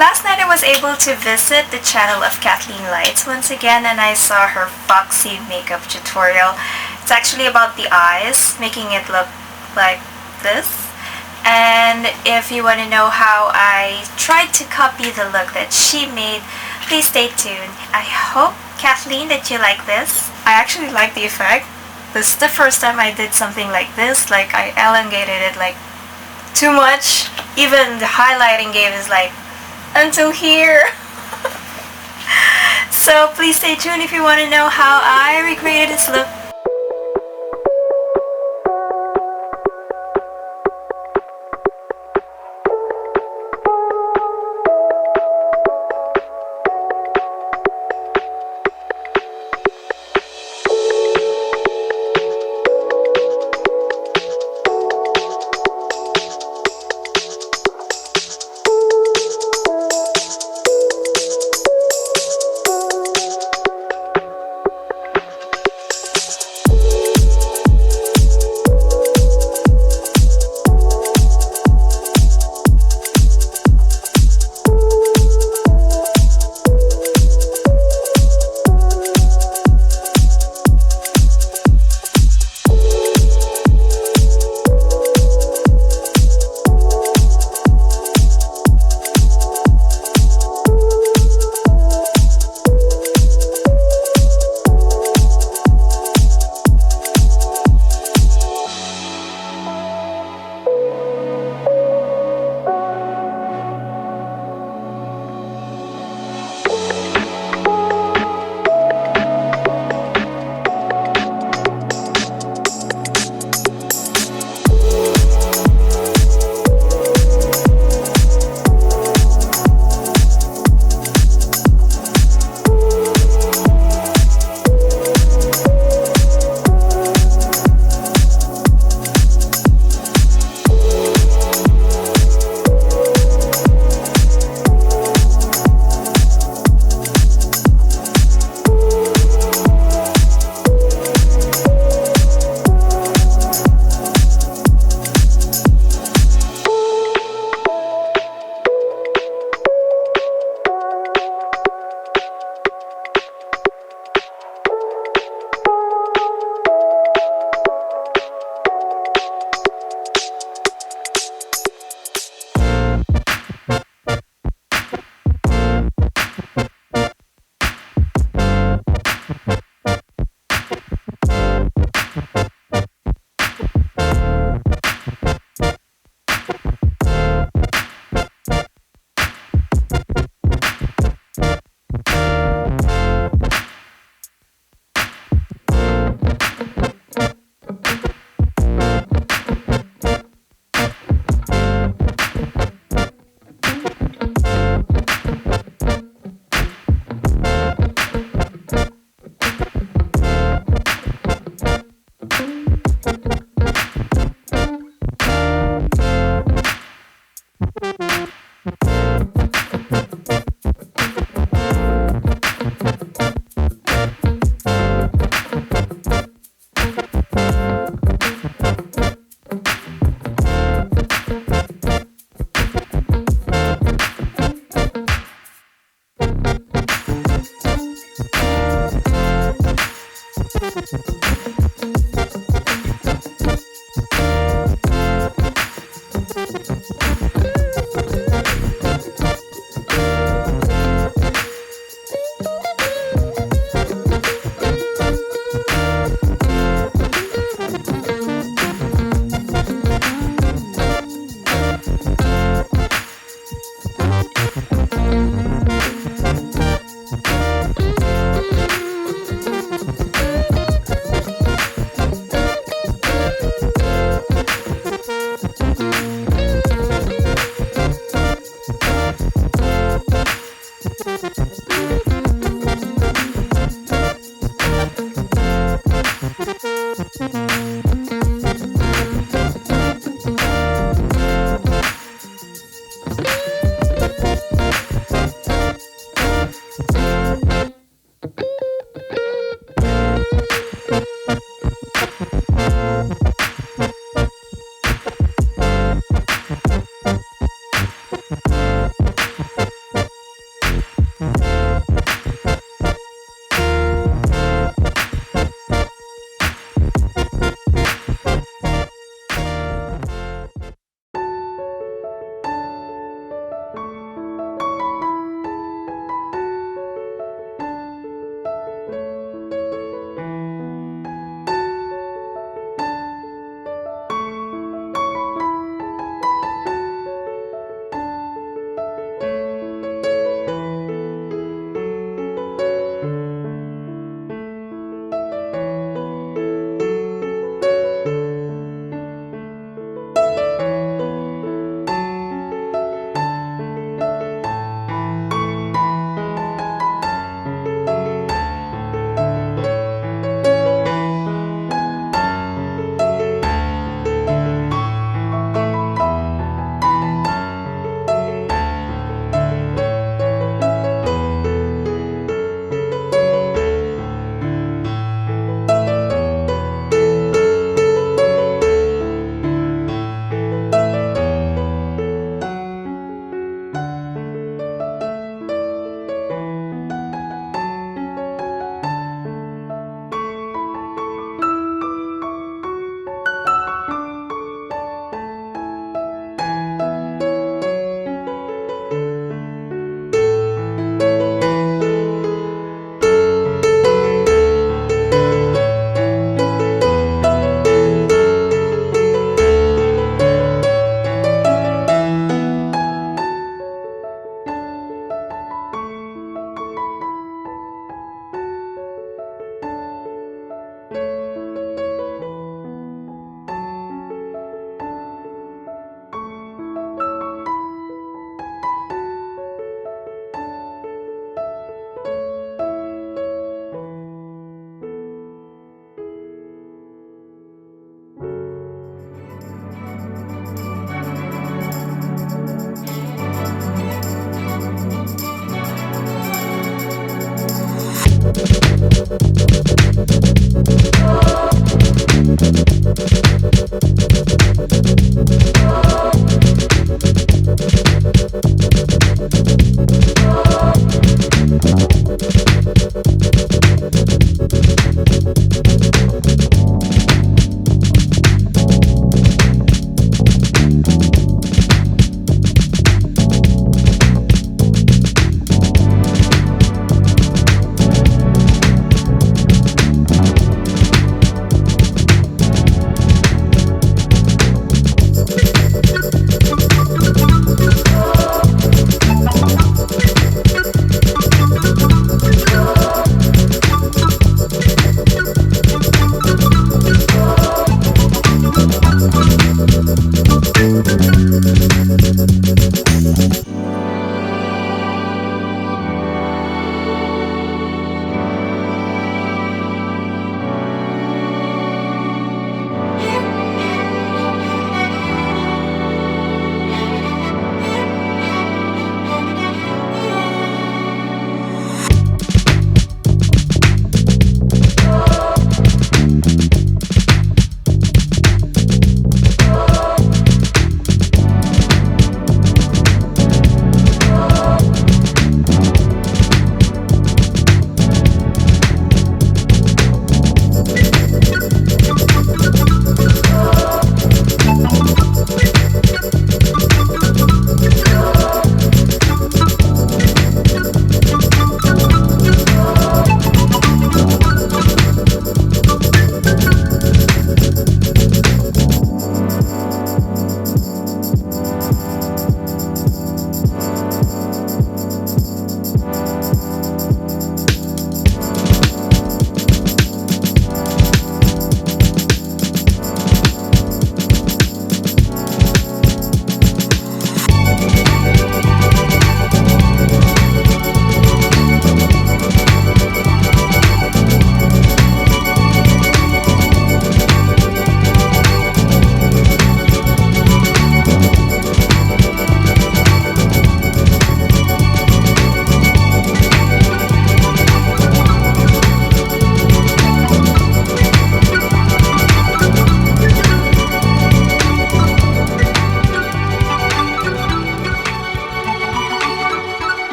Last night I was able to visit the channel of Kathleen Lights once again, and I saw her Foxy makeup tutorial. It's actually about the eyes, making it look like this. And if you want to know how I tried to copy the look that she made, please stay tuned. I hope, Kathleen, that you like this. I actually like the effect. This is the first time I did something like this, like I elongated it like too much. Even the highlighting game is like until here. So please stay tuned if you want to know how I recreated this look.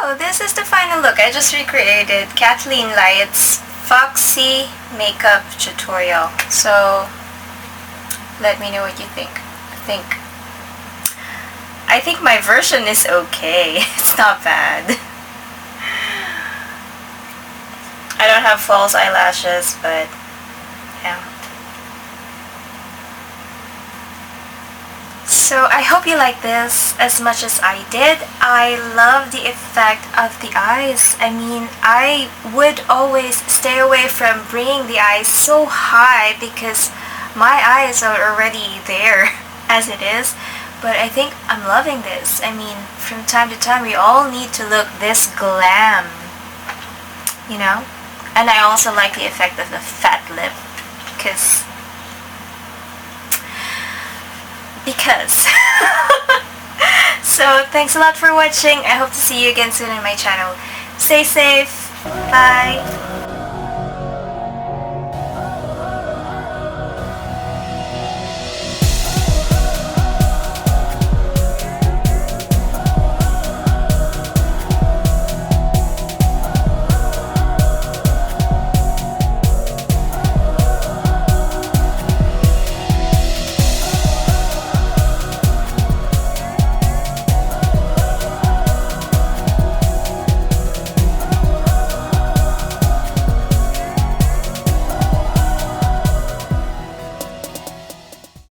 So this is the final look. I just recreated Kathleen Lights Foxy makeup tutorial. So let me know what you think. I think my version is okay. It's not bad. I don't have false eyelashes, but yeah. So I hope you like this as much as I did. I love the effect of the eyes. I mean, I would always stay away from bringing the eyes so high because my eyes are already there as it is. But I think I'm loving this. I mean, from time to time we all need to look this glam, you know? And I also like the effect of the fat lip because So thanks a lot for watching. I hope to see you again soon on my channel. Stay safe. Bye.